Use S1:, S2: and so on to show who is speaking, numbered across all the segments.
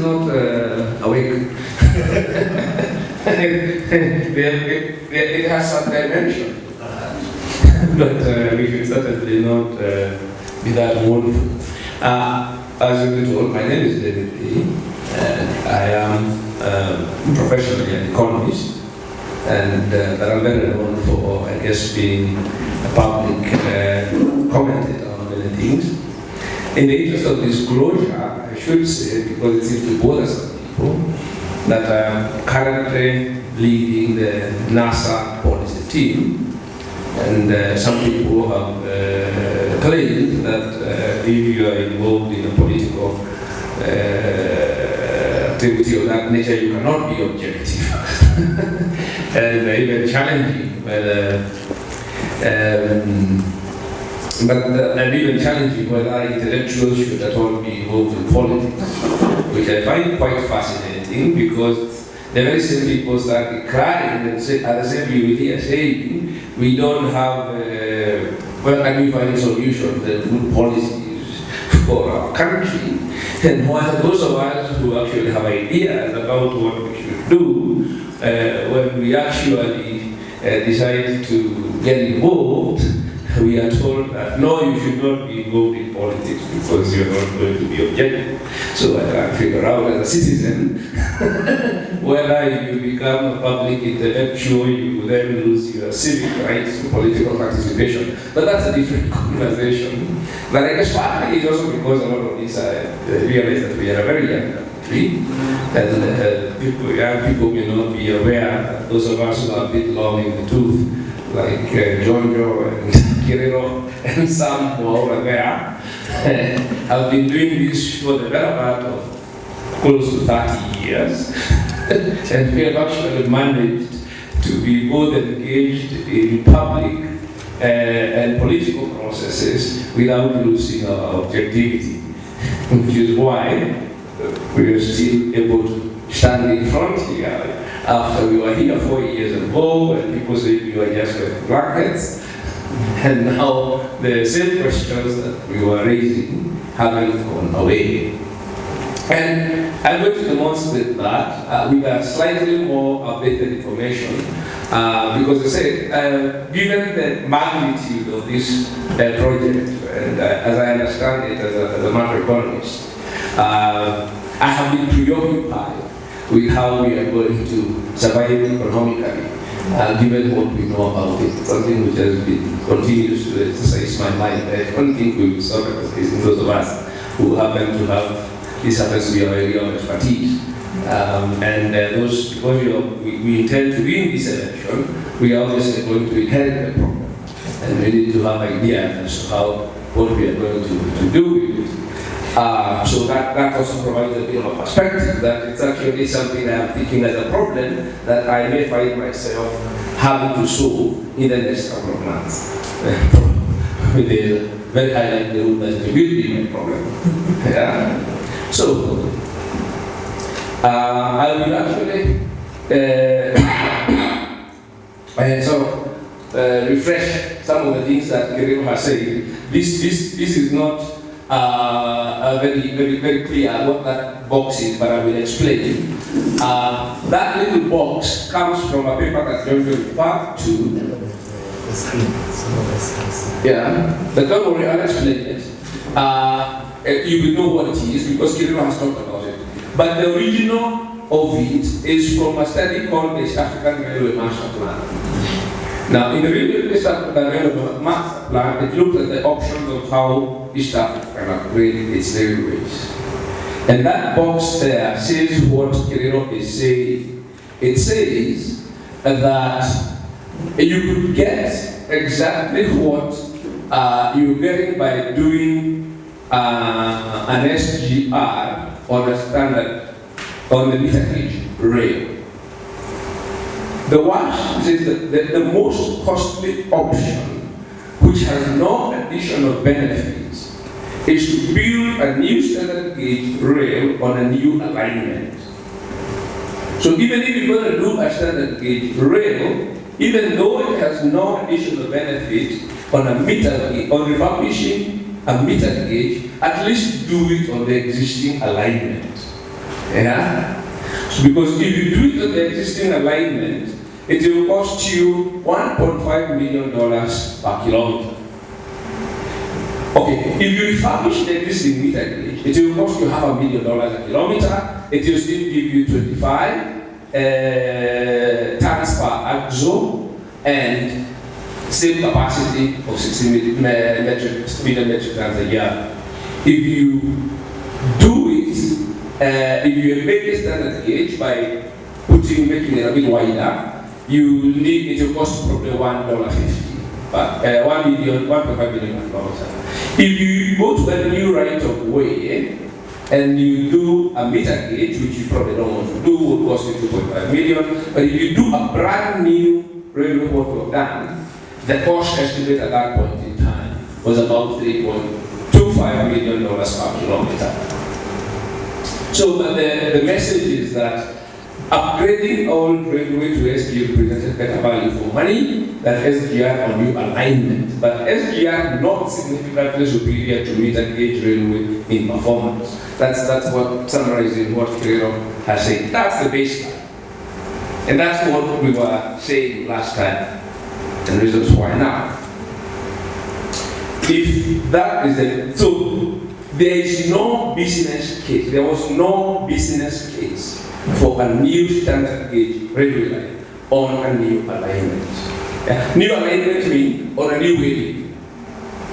S1: not awake. It has some dimension, but we should certainly not be that wonderful. As you were told, my name is Ndii, and I am professionally an economist, and but I'm very known for, I guess, being a public commentator on many things. In the interest of disclosure, I should say, because it seems to bother some people, that I am currently leading the NASA policy team, and some people have claimed that if you are involved in a political activity of that nature, you cannot be objective, and even challenging. And even challenging whether intellectuals should at all be involved in politics, which I find quite fascinating, because the very same people start crying and say, at the same time we hear saying, we don't have, well, can we find solutions and good policies for our country? And while those of us who actually have ideas about what we should do, when we actually decide to get involved, we are told that no, you should not be involved in politics because you're not going to be objective. So I can't figure out as a citizen whether you become a public intellectual, you then lose your civic rights to political participation. But that's a different conversation. But I guess partly it's also because a lot of this I realize that we are a very young country, and young people may not be aware that those of us who are a bit long in the tooth, like Jonjo and Kirilo and some who are over there, have been doing this for the better part of close to 30 years. And we have actually managed to be both engaged in public and political processes without losing our objectivity, which is why we are still able to stand in front here after we were here 4 years ago, and people say we were just with brackets, and now the same questions that we were raising haven't gone away. And I'm going to demonstrate that with a slightly more updated information, because I say, given the magnitude of this project, and as I understand it as a macroeconomist, I have been preoccupied with how we are going to survive economically, given what we know about it. Something which has been continues to exercise my mind. I don't think we will solve it, those of us who happen to have, this happens to be our area of expertise. Those, because we intend to win this election, we are obviously going to inherit the problem. And we need to have ideas as to what we are going to do with it. So that also provides a bit of a perspective that it's actually something I'm thinking as a problem that I may find myself having to solve in the next couple of months. With a very high likelihood that it will be my problem. Yeah. So, I will actually refresh some of the things that Kirilo has said. This is not very clear what that box is, but I will explain. That little box comes from a paper that John referred to. Yeah, but don't worry, I'll explain it. You will know what it is because Kirilo has talked about it. But the original of it is from a study called the East African Railway Master Plan. Now, in the East African Railway Master Plan, it looked at the options of how East Africa can upgrade its railways. And that box there says what Kirilo is saying. It says that you could get exactly what you're getting by doing an SGR on a standard, on the meter gauge rail. The worst is the most costly option, which has no additional benefits, is to build a new standard gauge rail on a new alignment. So even if you're going to do a standard gauge rail, even though it has no additional benefit on a meter gauge, on refurbishing a meter gauge, at least do it on the existing alignment. Yeah? So because if you do it on the existing alignment, it will cost you $1.5 million per kilometer. Okay, if you refurbish the existing meter gauge, it will cost you $500,000 a kilometer. It will still give you 25 tons per axle and same capacity of 60 million metric tons a year. If you do it, if you make a standard gauge by making it a bit wider, it will cost probably $1.50, but $1.5 million. If you go to a new right of way and you do a meter gauge, which you probably don't want to do, will cost you $2.5 million. But if you do a brand new railway work we've done, the cost estimate at that point in time was about $3.25 million per kilometer. So the message is that upgrading old railway to SGR presented better value for money than SGR on new alignment, but SGR not significantly superior to meter gauge railway in performance. That's what summarizing what Kirilo has said. That's the baseline. And that's what we were saying last time, and reasons why now. If that is the, so there is no business case, there was no business case for a new standard gauge railway line on a new alignment. New alignment means on a new way,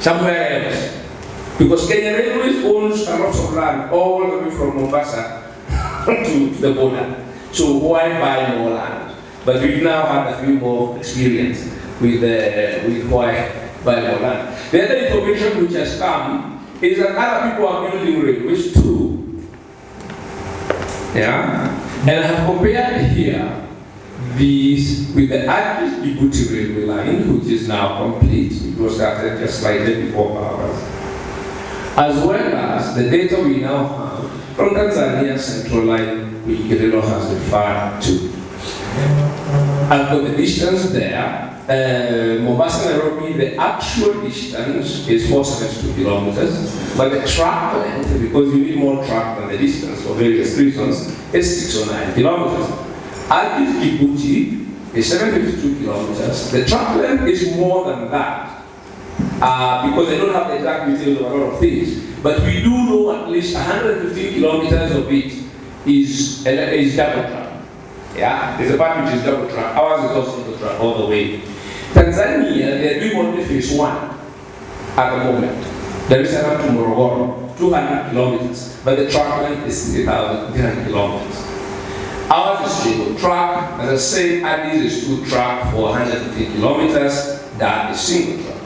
S1: somewhere else. Because Kenya Railways owns a lot of land all the way from Mombasa to the border. So why buy more land? But we've now had a few more experience with why buy more land. The other information which has come is that other people are building railways too. Yeah? And I have compared here these with the Djibouti railway line, which is now complete. It was started just slightly before ours. As well as the data we now have from Tanzania Central Line, which Kirilo has referred to. I've got the distance there. Mombasa, Nairobi, the actual distance is 472 kilometers, but the track length, because you need more track than the distance for various reasons, is 609 kilometers. Addis Djibouti is 752 kilometers. The track length is more than that, because I don't have the exact details of a lot of things, but we do know at least 115 kilometers of it is double track. Yeah, there's a part which is double track. Ours is also single track all the way. Tanzania, they are doing only phase 1 at the moment. There is around to Morogoro, 200 kilometers, but the track length is 3,300 kilometers. Ours is single track. As I said, Addis is 2 track for 150 kilometers. That is single track.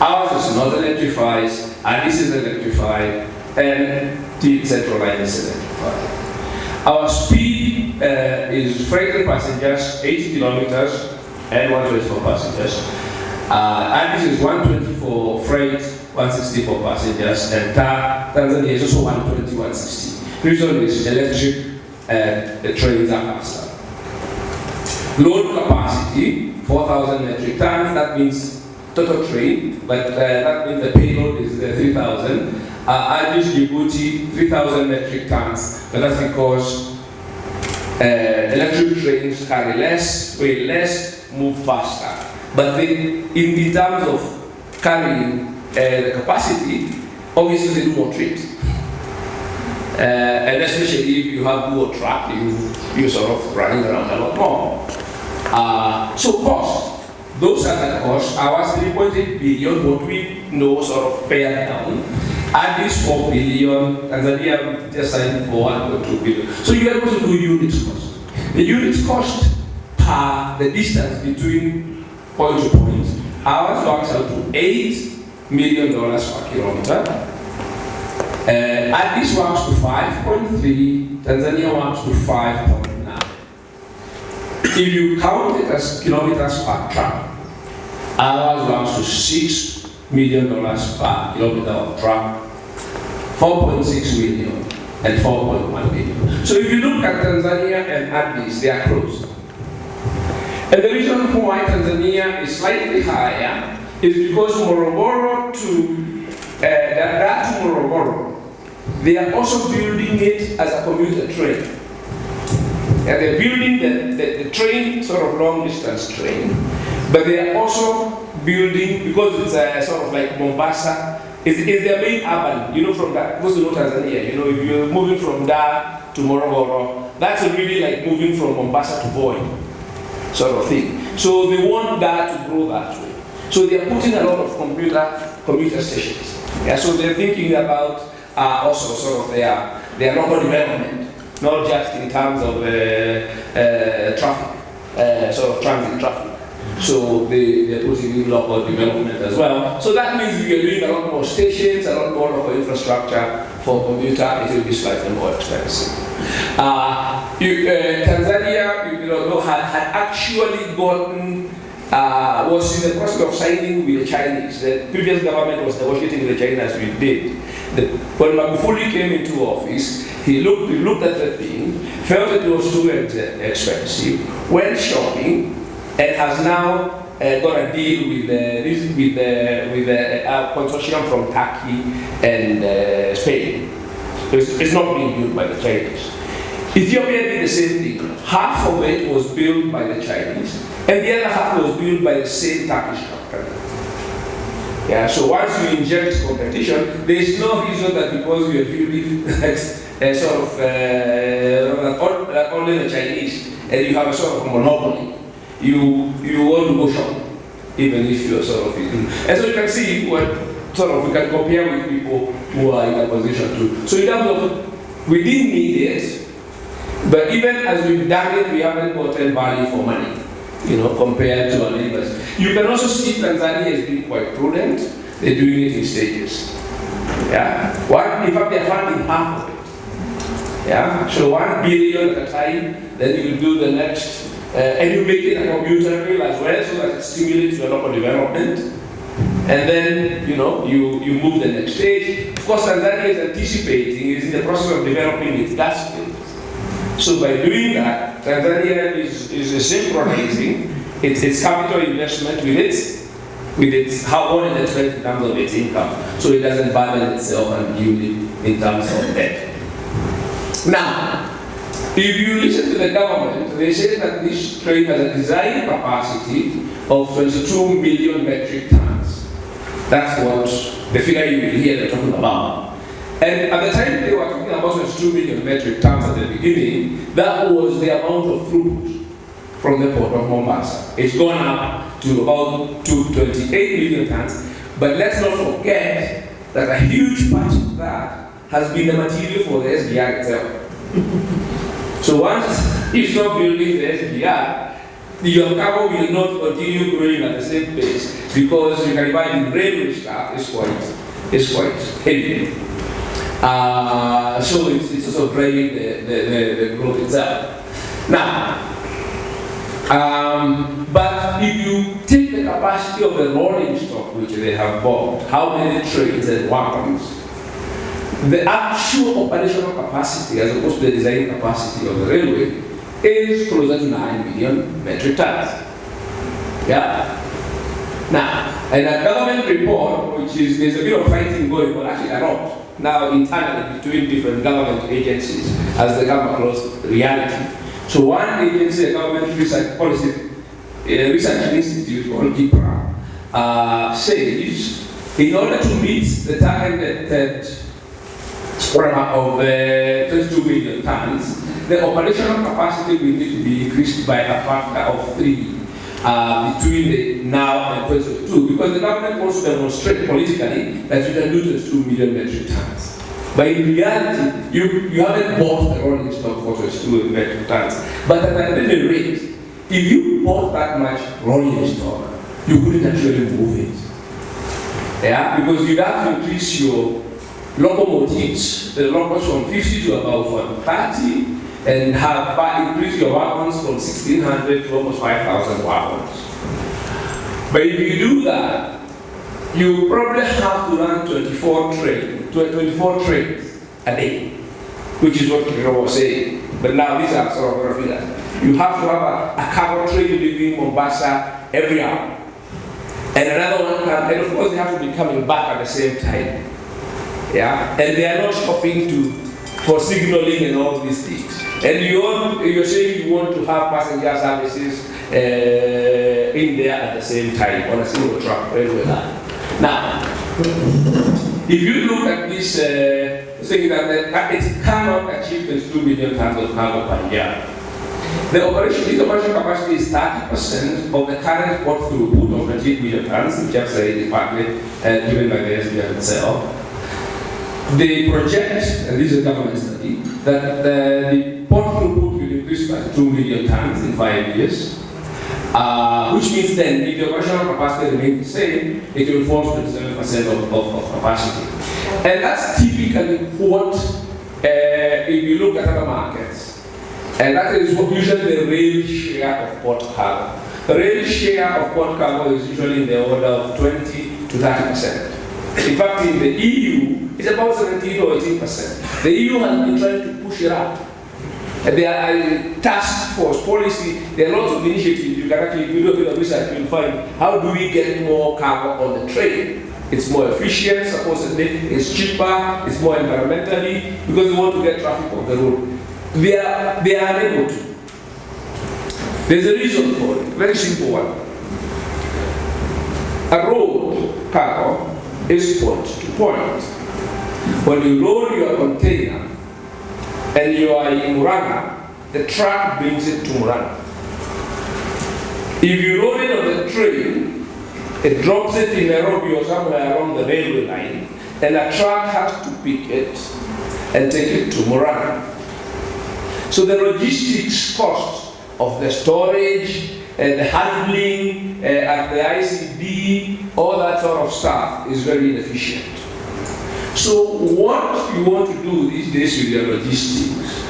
S1: Ours is not electrified, Addis is electrified, and the Central Line is electrified. Our speed is freight and passengers, 80 kilometers, and 120 for passengers. Addis is 120 for freight, 160 for passengers, and Tanzania is also 120, 160. Reason is electric, the trains are faster. Load capacity, 4,000 metric tons, that means total train, but that means the payload is 3,000. Addis Djibouti, 3,000 metric tons, but that's because electric trains carry less, weigh less, move faster. But then, in terms of carrying the capacity, obviously they do more trips. And especially if you have dual track, you're sort of running around a lot more. So cost, those are the costs. Ours 3.8 billion, what we know sort of pared down. Addis 4 billion, Tanzania just signed for 1.2 billion. So you're able to do unit cost. The unit cost per the distance between point to point, ours works out to $8 million per kilometer. Addis works to 5.3, Tanzania works to 5.9. If you count it as kilometers per track, ours works to $6 million per kilometer of track, 4.6 million and 4.1 million. So if you look at Tanzania and Addis, they are close. And the reason why Tanzania is slightly higher is because Morogoro to Morogoro they are also building it as a commuter train. And they're building the train, sort of long distance train, but they are also building, because it's a sort of like Mombasa, is their main urban, you know, from that, goes to Tanzania, you know, if you're moving from Ndii to Morogoro, that's really like moving from Mombasa to Voi, sort of thing. So they want that to grow that way. So they are putting a lot of commuter stations. Yeah, so they're thinking about also sort of their local development, not just in terms of traffic, sort of transit traffic. So they're putting in local development as well. So that means we are doing a lot more stations, a lot more local infrastructure for commuter. It will be slightly more expensive. Tanzania, had actually gotten, was in the process of signing with the Chinese. The previous government was negotiating with the Chinese as we did. When Magufuli came into office, he looked at the thing, felt it was too expensive, went shopping, and has now got a deal with the consortium from Turkey and Spain. It's not being built by the Chinese. Ethiopia did the same thing. Half of it was built by the Chinese, and the other half was built by the same Turkish company. Yeah, so once you inject competition, there is no reason that because you are building sort of only the Chinese, and you have a sort of monopoly, you want to go shopping, even if you are sort of. And so you can see what sort of we can compare with people who are in a position to. So in terms of, we didn't need it, but even as we've done it, we haven't gotten value for money, you know, compared to our neighbors. You can also see Tanzania is being quite prudent. They're doing it in stages. Yeah, in fact, they're funding half of it. Yeah, so 1 billion at a time. Then you do the next, and you make it a commuter rail as well, so that it stimulates your local development. And then, you know, you move the next stage. Of course, Tanzania is anticipating, is in the process of developing its gas fields. So by doing that, Tanzania is synchronizing its capital investment with its how well it spent in terms of its income, so it doesn't burden itself unduly in terms of debt. Now, if you listen to the government, they say that this train has a design capacity of 22 million metric tons. That's what the figure you will hear they're talking about. And at the time they were talking about 22 million metric tons at the beginning, that was the amount of throughput from the port of Mombasa. It's gone up to about 28 million tons, but let's not forget that a huge part of that has been the material for the SGR itself. So once you stop building the SGR, your cargo will not continue growing at the same pace, because you can imagine railway stuff is quite heavy. So it's also driving the growth itself. Now, but if you take the capacity of the rolling stock which they have bought, how many trains and wagons, the actual operational capacity as opposed to the design capacity of the railway is closer to 9 million metric tons. Yeah. Now, in a government report, which is, there's a bit of fighting going on, actually a lot, now internally between different government agencies as they come across reality. So one agency, a government research policy, a research institute called DIPRA, says in order to meet the targeted of 22 million tons, the operational capacity will need to be increased by a factor of 3 between the now and 2022, because the government wants to demonstrate politically that you can do 22 million metric tons. But in reality, you haven't bought the rolling stock for 22 metric tons. But at any rate, if you bought that much rolling stock, you couldn't actually move it. Yeah, because you'd have to increase your locomotives, the locos from 50 to about 130, and have increased your wagons from 1,600 to almost 5,000 wagons. But if you do that, you probably have to run 24 trains a day, which is what Kiro was saying. But now these are sort of figures. You have to have a cargo train leaving Mombasa every hour. And another one comes, and of course they have to be coming back at the same time. Yeah, and they are not stopping for signaling and all these things. And you're saying you want to have passenger services in there at the same time on a single track railway line. Now, if you look at this thing that it cannot achieve 22 million tons of cargo per year. This operation capacity is 30% of the current port throughput of 28 million tons, which I've said is partly given by the SGR itself. They project, and this is a government study, that the port throughput will increase by 2 million tons in 5 years, which means then if the operational capacity remains the same, it will fall to 27% of capacity. And that's typically what, if you look at other markets, and that is what usually the rail share of port cargo. The rail share of port cargo is usually in the order of 20 to 30%. In fact, in the EU, it's about 17 or 18%. The EU has been trying to push it up. And there are task force policy, there are lots of initiatives. You can actually, if you do a bit of research, you'll find how do we get more cargo on the train. It's more efficient, supposedly, it's cheaper, it's more environmentally, because we want to get traffic on the road. They are unable to. There's a reason for it, very simple one. A road cargo is point to point. When you load your container and you are in Muranga, the truck brings it to Muranga. If you load it on the train, it drops it in Nairobi or somewhere along the railway line, and a truck has to pick it and take it to Muranga. So the logistics cost of the storage, the handling, at the ICD, all that sort of stuff is very inefficient. So what you want to do these days with your logistics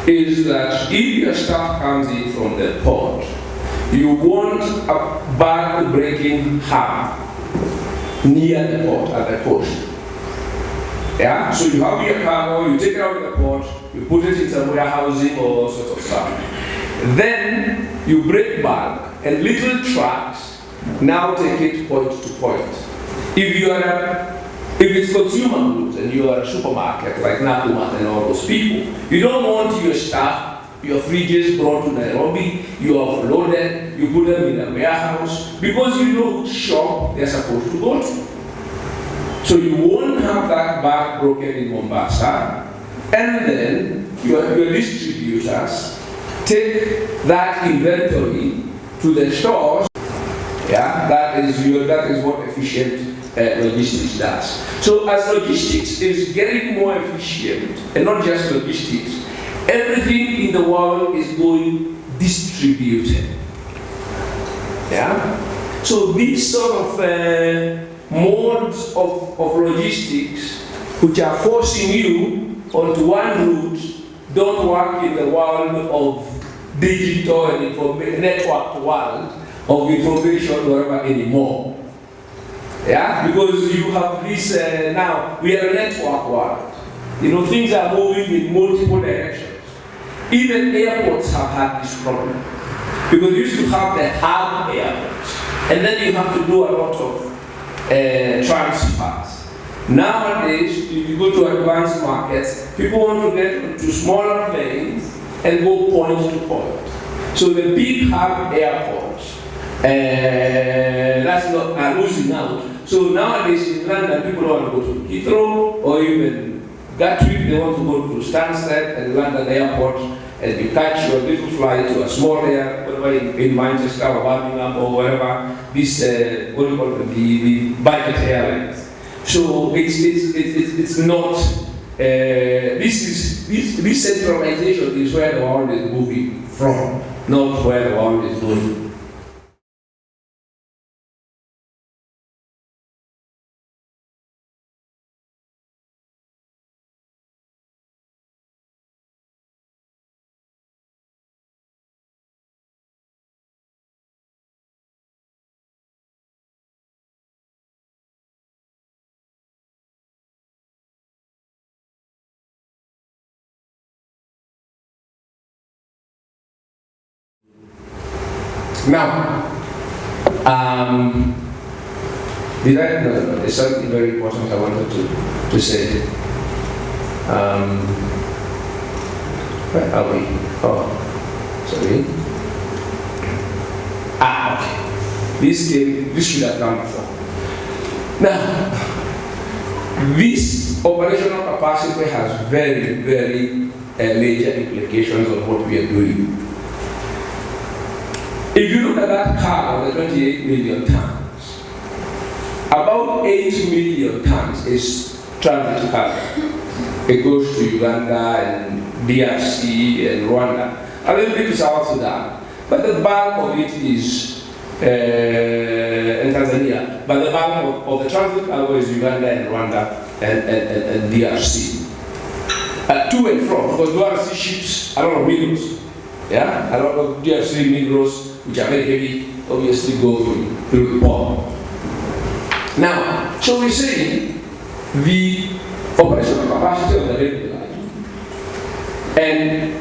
S1: is that if your stuff comes in from the port, you want a bag-breaking hub near the port, at the coast. Yeah, so you have your cargo, you take it out of the port, you put it in some warehousing or all sorts of stuff. Then you break bulk and little trucks now take it point to point. If it's consumer goods and you are a supermarket like Nakumatt and all those people, you don't want your stuff, your fridges brought to Nairobi, you have loaded, you put them in a warehouse because you know which shop they're supposed to go to. So you won't have that bag broken in Mombasa, and then your distributors take that inventory to the stores. Yeah, that is what efficient logistics does. So as logistics is getting more efficient, and not just logistics, everything in the world is going distributed. Yeah. So these sort of modes of logistics which are forcing you onto one route don't work in the world of digital and networked world of information whatever anymore. Yeah, because you have this now, we are a network world. You know, things are moving in multiple directions. Even airports have had this problem. Because you used to have the hub airports, and then you have to do a lot of transfers. Nowadays, if you go to advanced markets, people want to get into smaller planes and go point to point. So the big hub airports, that's not losing out. So nowadays in London, people don't want to go to Heathrow or even Gatwick. They want to go to Stansted and London Airport, and you catch your little flight to a small airport in Manchester or Birmingham or wherever. This what do you call it, the budget airlines. So it's not. This centralization is where the world is moving from, not where the world is going. Now, there's something very important I wanted to to say, where are we? Oh, sorry. Okay. This should have come before. Now, this operational capacity has very, very major implications on what we are doing. If you look at that car, the 28 million tons, about 8 million tons is transit cargo. It goes to Uganda and DRC and Rwanda, a little bit to South Sudan, but the bulk of it is in Tanzania. But the bulk of the transit cargo is Uganda and Rwanda and DRC. To and from, because DRC ships a lot of minerals. Yeah, a lot of DRC minerals, which are very heavy, obviously go through the port. Now, so we're saying the operational capacity of the railway line and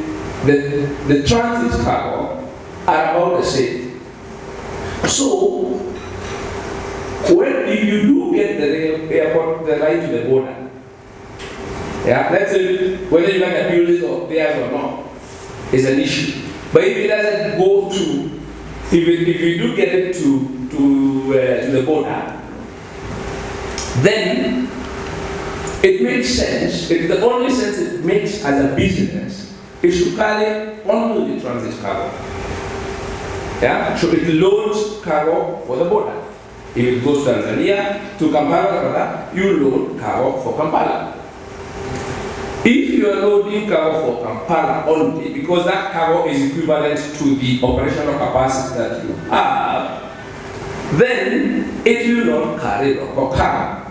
S1: the transit cargo are about the same. So, if you do get the airport, the line to the border, yeah, let's say whether you can build it or theirs or not is an issue. But if it doesn't go to, if you do get it to the border, then it makes sense. The only sense it makes as a business is to carry only the transit cargo. Yeah, so it loads cargo for the border. If it goes to Tanzania, to Kampala, you load cargo for Kampala. If you are loading cargo for Kampala only, because that cargo is equivalent to the operational capacity that you have, then it will not carry local cargo.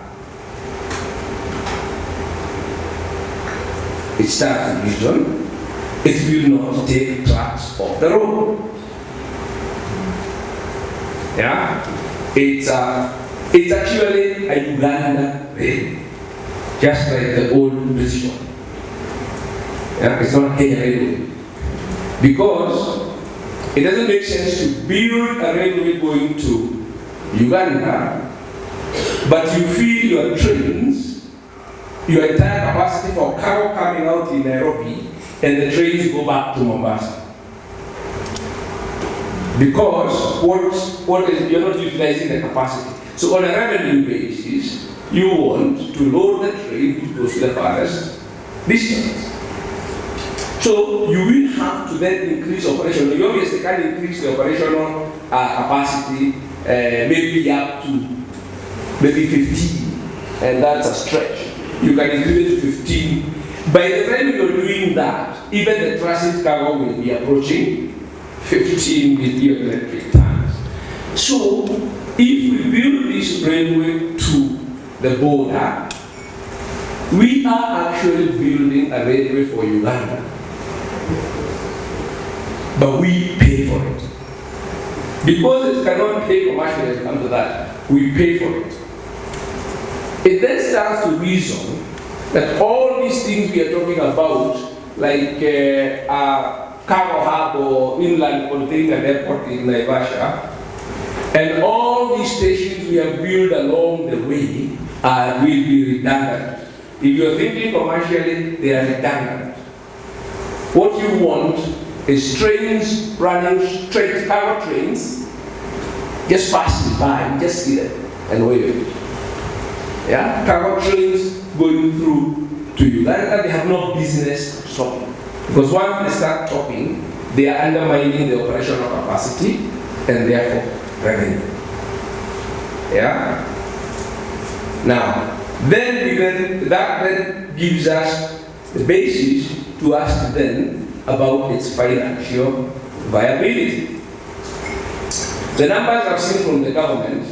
S1: It starts in region, it will not take trucks off the road. Yeah, it's actually a Uganda rail, just like the old British one. Yeah, it's not a Kenya railway, because it doesn't make sense to build a railway going to Uganda, but you feed your trains, your entire capacity for cargo coming out in Nairobi, and the trains go back to Mombasa. Because you're not utilizing the capacity. So on a revenue basis, you want to load the train which goes to the farthest distance. So you will have to then increase operation. You obviously can increase the operational capacity maybe up to maybe 15, and that's a stretch. You can increase it to 15. By the time you're doing that, even the transit cargo will be approaching 15 million metric tons. So, if we build this railway to the border, we are actually building a railway for Uganda. But we pay for it. Because it cannot pay commercially to come to that, we pay for it. It then starts to reason that all these things we are talking about, like cargo hub or inland container airport in Naivasha, and all these stations we have built along the way will be redundant. If you're thinking commercially, they are redundant. What you want is trains running straight, cargo trains, just passing by, just see them and wait. Yeah, cargo trains going through to Uganda, they have no business stopping. Because once they start stopping, they are undermining the operational capacity and therefore revenue. Yeah? Now, that then gives us the basis to ask then about its financial viability. The numbers I've seen from the government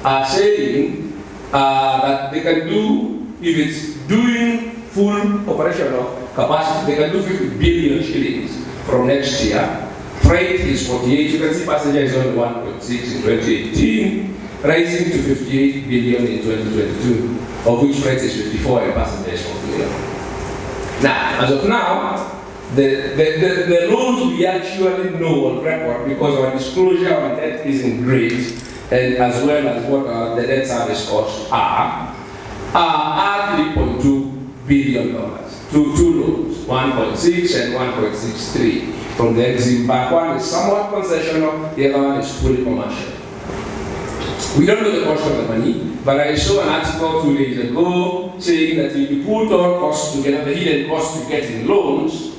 S1: are saying that they can do, if it's doing full operational capacity, they can do 50 billion shillings from next year. Freight is 48, you can see passenger is only 1.6 in 2018, rising to 58 billion in 2022, of which freight is 54 and passenger is 4 billion. Now, as of now, the loans we actually know on record, because our disclosure on debt isn't great, and as well as what the debt service costs are are $3.2 billion. Two loans, 1.6 and 1.63 from the Exim Bank. One is somewhat concessional, the other one is fully commercial. We don't know the cost of the money, but I saw an article 2 days ago saying that if you put all costs together, the hidden costs you get in loans,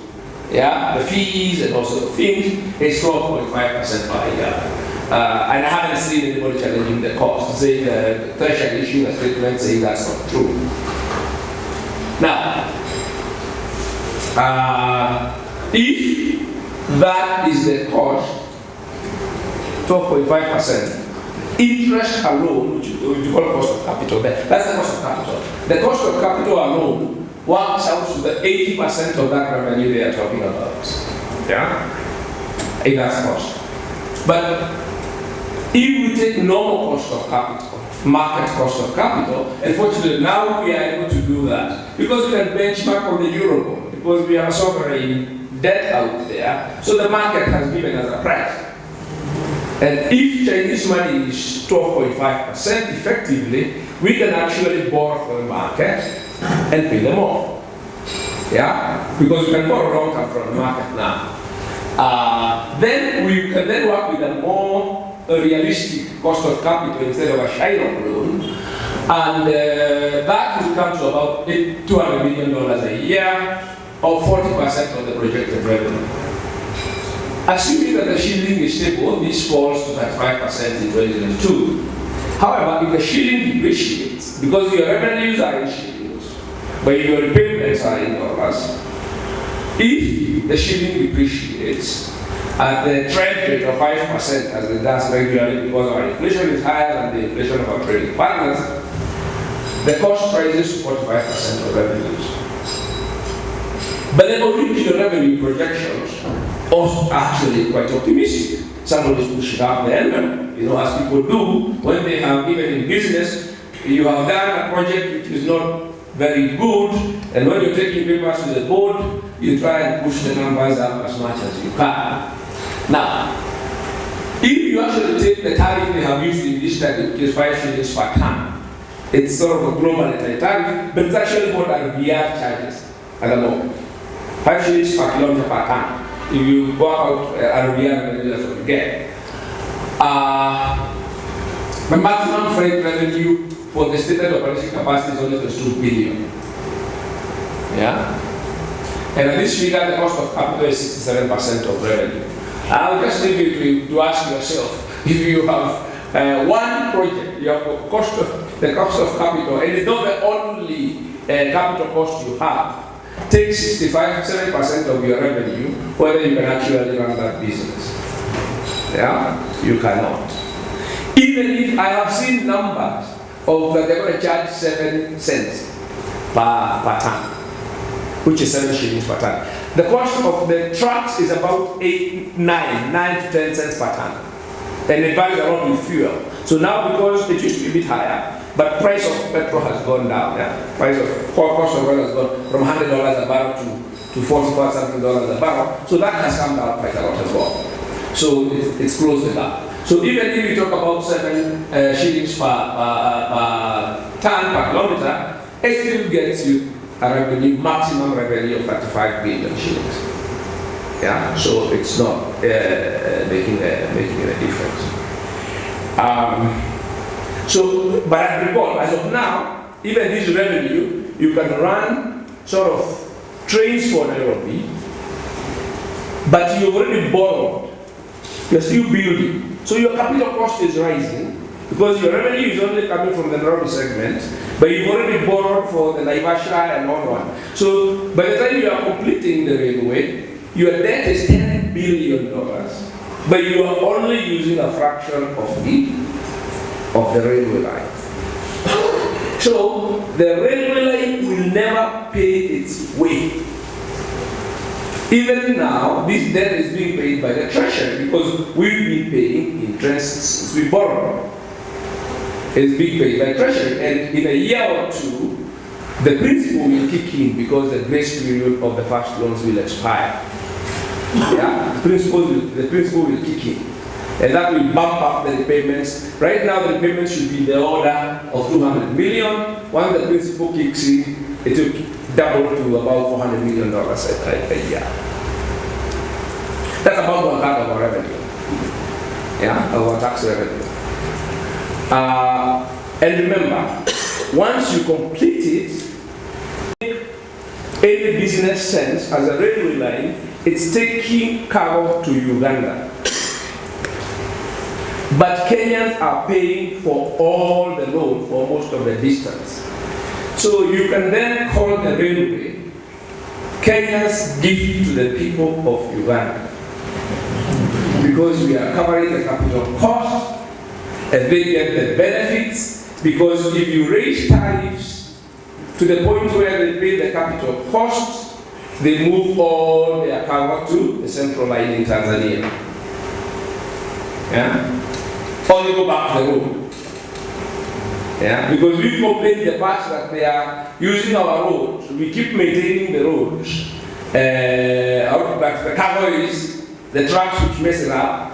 S1: yeah, the fees and also the things, it's 12.5% per year. And I haven't seen anybody challenging the cost, saying the Treasury issuing a statement saying that's not true. Now, if that is the cost, 12.5%, interest alone, which you call cost of capital, that's the cost of capital. The cost of capital alone works out to the 80% of that revenue they are talking about. Yeah? In that cost. But if we take normal cost of capital, market cost of capital, unfortunately now we are able to do that because we can benchmark on the Eurobond, because we have a sovereign debt out there, so the market has given us a price. And if Chinese money is 12.5% effectively, we can actually borrow from the market and pay them off. Yeah? Because we can borrow long term from the market now. Then we can then work with a more realistic cost of capital instead of a Shylock loan. And that will come to about $200 million a year, or 40% of the projected revenue. Assuming that the shilling is stable, this falls to 35% in 2022. However, if the shilling depreciates, because your revenues are in shillings, but your repayments are in dollars, if the shilling depreciates at the trend rate of 5%, as it does regularly because our inflation is higher than the inflation of our trading partners, the cost rises to 45% of revenues. But the original revenue projections are actually quite optimistic. Somebody's pushing up the envelope, as people do when they have, even in business, you have done a project which is not very good, and when you're taking papers to the board, you try and push the numbers up as much as you can. Now, if you actually take the tariff we have used in this study, which is 5 shillings per ton, it's sort of a global tariff, but it's actually what SGR charges at the moment. 5 shillings per kilometer per ton. If you go out SGR, that's what you get. The maximum freight revenue for the stated operation capacity is only 2 billion. Yeah? And at this figure, the cost of capital is 67% of revenue. I'll just leave you to ask yourself, if you have one project, you have the cost of capital, and it's not the only capital cost you have, take 65-70% of your revenue, whether you can actually run that business. Yeah? You cannot. Even if I have seen numbers of that they're going to charge 7 cents per ton, which is 7 shillings per ton. The cost of the trucks is about 9 to 10 cents per ton. And it varies a lot with fuel. So now, because it used to be a bit higher, but price of petrol has gone down. Yeah? Price of cost of oil has gone from $100 a barrel to $44 something a barrel. So that has come down quite a lot as well. So it's closed the gap. So even if you talk about 7 shillings per ton per kilometer, it still gets you a revenue, maximum revenue of 35 billion shillings. Yeah, so it's not making a difference. But I recall, as of now, even this revenue, you can run sort of trains for Nairobi, but you've already borrowed. You're still building. So your capital cost is rising because your revenue is only coming from the Nairobi segment, but you've already borrowed for the Naivasha and all one. So by the time you are completing the railway, your debt is $10 billion, but you are only using a fraction of the railway line. So the railway line will never pay its way. Even now, this debt is being paid by the Treasury because we've been paying interest since we borrowed. It's being paid by Treasury, and in a year or two, the principal will kick in because the grace period of the first loans will expire. Yeah, the principal will kick in. And that will bump up the repayments. Right now, the repayments should be the order of 200 million. Once the principal kicks in, it will double to about $400 million a year. That's about 1/3 of our revenue. Yeah, our tax revenue. And remember, once you complete it, any business sense as a railway line, it's taking cargo to Uganda. But Kenyans are paying for all the load for most of the distance. So you can then call the railway Kenya's gift to the people of Uganda. Because we are covering the capital cost, and they get the benefits, because if you raise tariffs to the point where they pay the capital cost, they move all their cargo to the central line in Tanzania. Yeah? Or they go back to the road. Yeah? Because we complain the past that they are using our roads. We keep maintaining the roads. But the cargo is the trucks which mess it up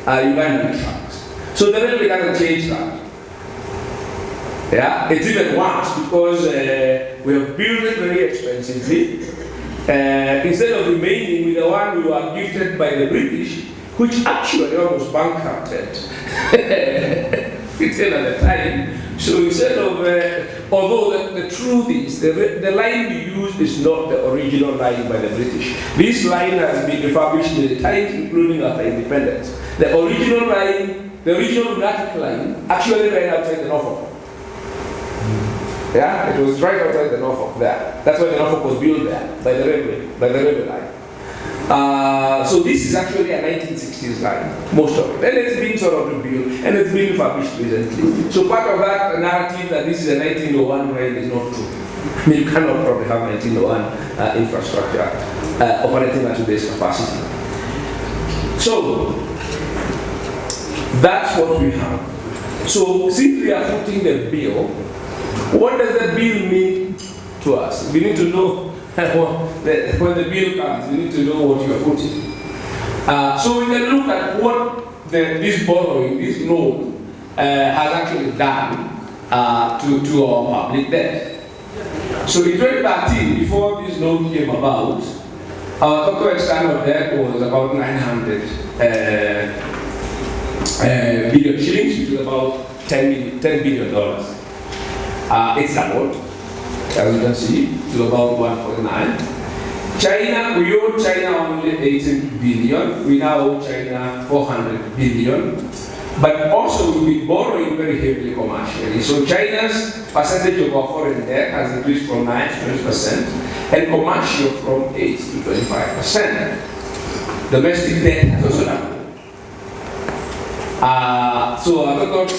S1: are Ugandan trucks. So the railway doesn't change that. Yeah? It's even worse because we have built it very expensively. Instead of remaining with the one we were gifted by the British, which actually almost bankrupted until at the time. So instead of, although the truth is, the line we use is not the original line by the British. This line has been refurbished many times, including after independence. The original line, the original Lunatic line, actually ran outside the Norfolk. Yeah, it was right outside the Norfolk there. That's why the Norfolk was built there, by the railway line. So this is actually a 1960s line, most of it. And it's been sort of rebuilt, and it's been refurbished recently. So part of that narrative that this is a 1901 line is not true. I mean, you cannot probably have 1901 infrastructure operating at today's capacity. So that's what we have. So since we are footing the bill, what does the bill mean to us? We need to know when the bill comes, we need to know what you are putting. So we can look at what this borrowing, this loan, has actually done to our public debt. So in 2013, before this loan came about, our total external debt was about 900 billion shillings, which is about $10 billion. It's doubled, as you can see, to about 1.9. China, we owe China only 18 billion. We now owe China 400 billion. But also we've been borrowing very heavily commercially. So China's percentage of our foreign debt has increased from 9 to 20%, and commercial from 8 to 25%. Domestic debt has also doubled. So our total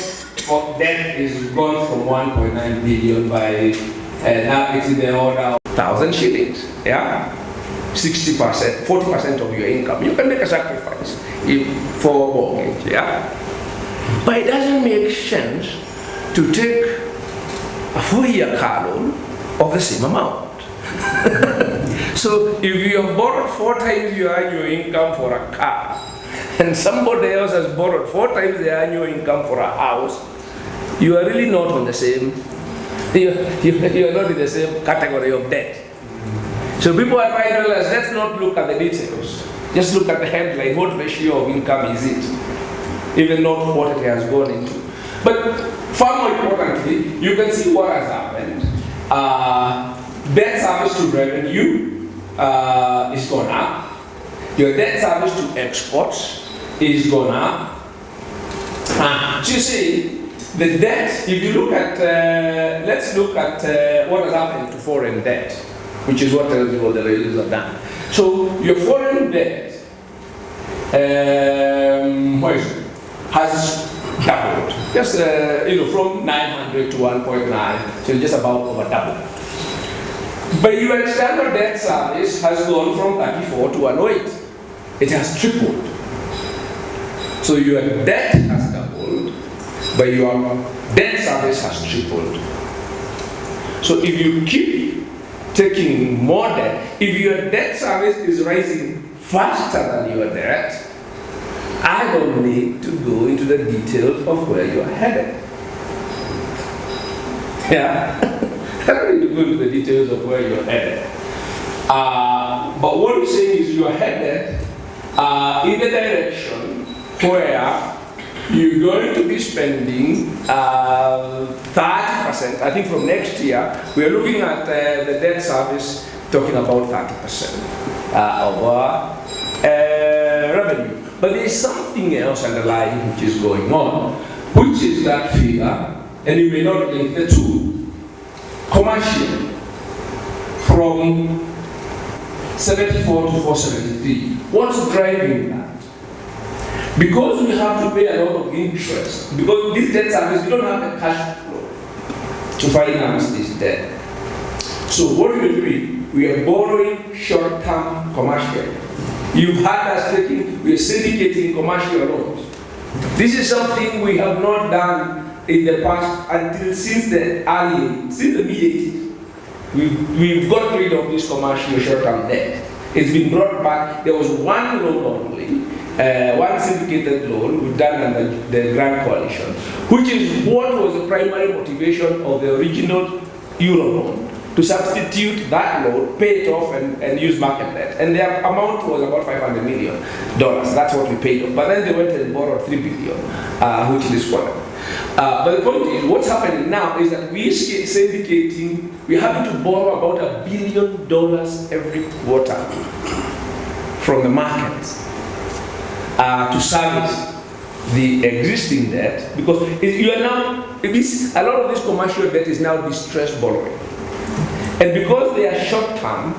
S1: of debt is gone from 1.9 billion by now it's in the order of 1,000 shillings. Yeah, 60%, 40% of your income. You can make a sacrifice for mortgage. Yeah. But it doesn't make sense to take a 4-year car loan of the same amount. So if you have borrowed 4 times your annual income for a car, and somebody else has borrowed 4 times the annual income for a house, you are really not on the same, you are not in the same category of debt. So people are trying to realize, let's not look at the details. Just look at the headline. What ratio of income is it? Even not what it has gone into. But far more importantly, you can see what has happened. Debt service to revenue is gone up. Your debt service to exports is gone up. So you see, the debt, if you look at, let's look at what has happened to foreign debt, which is what tells you what the railways have done. So your foreign debt, has doubled, just from 900 to 1.9, so just about over double. But your external debt service has gone from 34 to 108. It has tripled. So your debt has doubled, but your debt service has tripled. So if you keep taking more debt, if your debt service is rising faster than your debt, I don't need to go into the details of where you're headed. Yeah, I don't need to go into the details of where you're headed. But what we're saying is you're headed in the direction where you're going to be spending 30%. I think from next year, we are looking at the debt service talking about 30% of our revenue. But there is something else underlying which is going on, which is that figure, and you may not link the two, commercial from 74 to 473. What's driving that? Because we have to pay a lot of interest, because this debt service, we don't have a cash flow to finance this debt. So what we are doing, we are borrowing short-term commercial. You've had us we are syndicating commercial loans. This is something we have not done in the past until since the mid-80s. We've got rid of this commercial short-term debt. It's been brought back. There was one loan only, one syndicated loan we've done under the Grand Coalition, which is what was the primary motivation of the original Euro loan, to substitute that loan, pay it off, and use market debt. And the amount was about $500 million. That's what we paid off. But then they went and borrowed $3 billion, which is this quarter. But the point is, what's happening now is that we're syndicating, we're having to borrow about $1 billion every quarter from the markets to service the existing debt, because you are now, a lot of this commercial debt is now distressed borrowing. And because they are short term,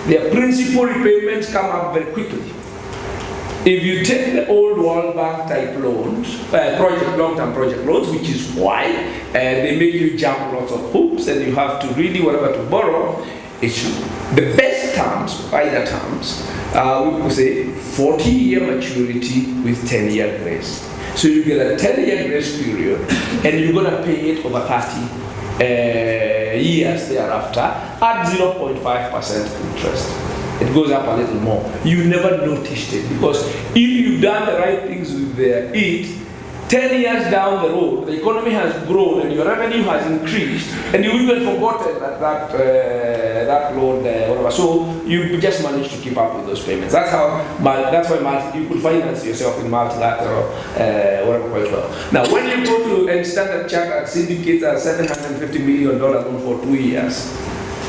S1: their principal repayments come up very quickly. If you take the old World Bank type loans, long-term project loans, which is why they make you jump lots of hoops and you have to really whatever to borrow, the best terms, either terms, we could say 40-year maturity with 10-year grace. So you get a 10-year grace period and you're going to pay it over 30 years thereafter at 0.5% interest. It goes up a little more. You never noticed it, because if you've done the right things with it, 10 years down the road, the economy has grown and your revenue has increased, and you even forgotten that loan, whatever. So you just managed to keep up with those payments. That's why you could finance yourself in multilateral, whatever, quite well. Now, when you go to Standard Chartered syndicates a $750 million loan for 2 years,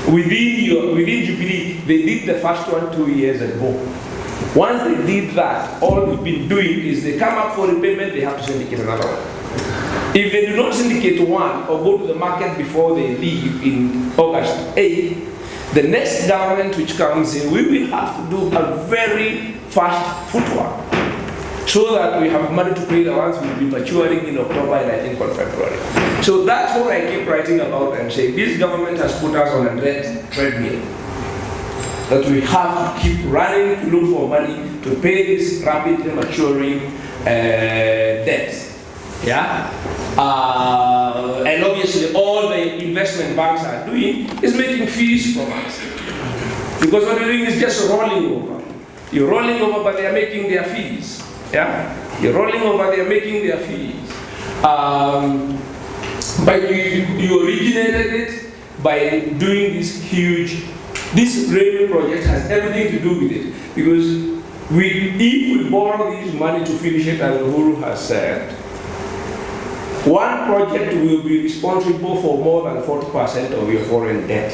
S1: within Jubilee, they did the first one 2 years ago. Once they did that, all we've been doing is they come up for repayment, they have to syndicate another one. If they do not syndicate one or go to the market before they leave in August 8th, the next government which comes in, we will have to do a very fast footwork so that we have money to pay the ones we'll be maturing in October and I think on February. So that's what I keep writing about and saying this government has put us on a treadmill, that we have to keep running to look for money to pay this rapidly maturing debt. Yeah? And obviously all the investment banks are doing is making fees from us. Because what you're doing is just rolling over. You're rolling over, but they are making their fees. Yeah? You're rolling over, they are making their fees. But you originated it by doing this railway project has everything to do with it. Because if we borrow this money to finish it, as Uhuru has said, one project will be responsible for more than 40% of your foreign debt.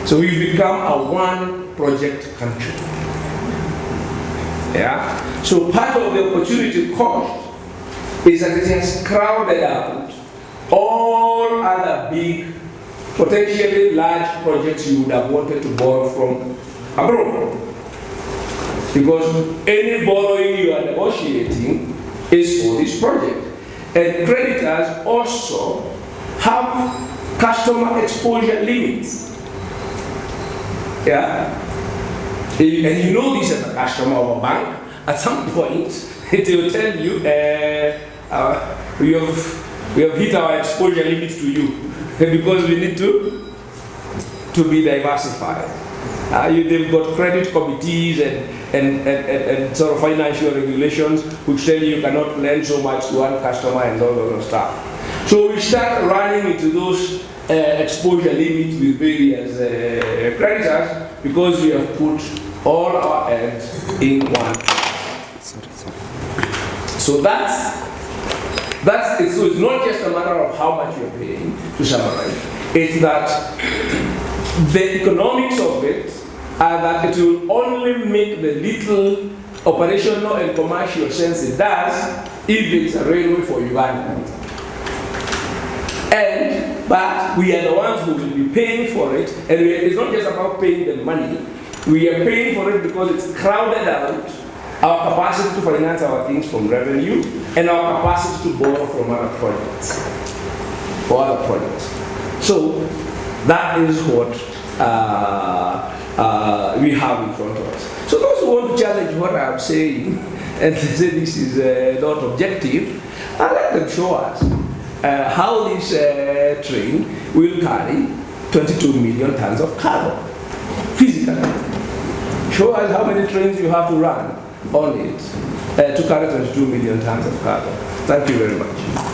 S1: So we've become a one-project country. Yeah? So part of the opportunity cost is that it has crowded out all other big, potentially large projects you would have wanted to borrow from abroad. Because any borrowing you are negotiating is for this project. And creditors also have customer exposure limits. Yeah? And you know this as a customer of a bank. At some point, it will tell you, we have hit our exposure limits to you because we need to be diversified.
S2: They've got credit committees and sort of financial regulations which tell you cannot lend so much to one customer and all those stuff. So we start running into those exposure limits with various creditors because we have put all our eggs in one. So that's it. So it's not just a matter of how much you're paying, to summarize. It's that the economics of it are that it will only make the little operational and commercial sense it does if it's a railway for Uganda. But we are the ones who will be paying for it, and it's not just about paying the money. We are paying for it because it's crowded out our capacity to finance our things from revenue and our capacity to borrow from other projects, for other projects. So that is what we have in front of us. So those who want to challenge what I'm saying and say this is not objective, I'll let them show us how this train will carry 22 million tons of cargo, physically. Show us how many trains you have to run on it to carry 22 million tons of cargo. Thank you very much.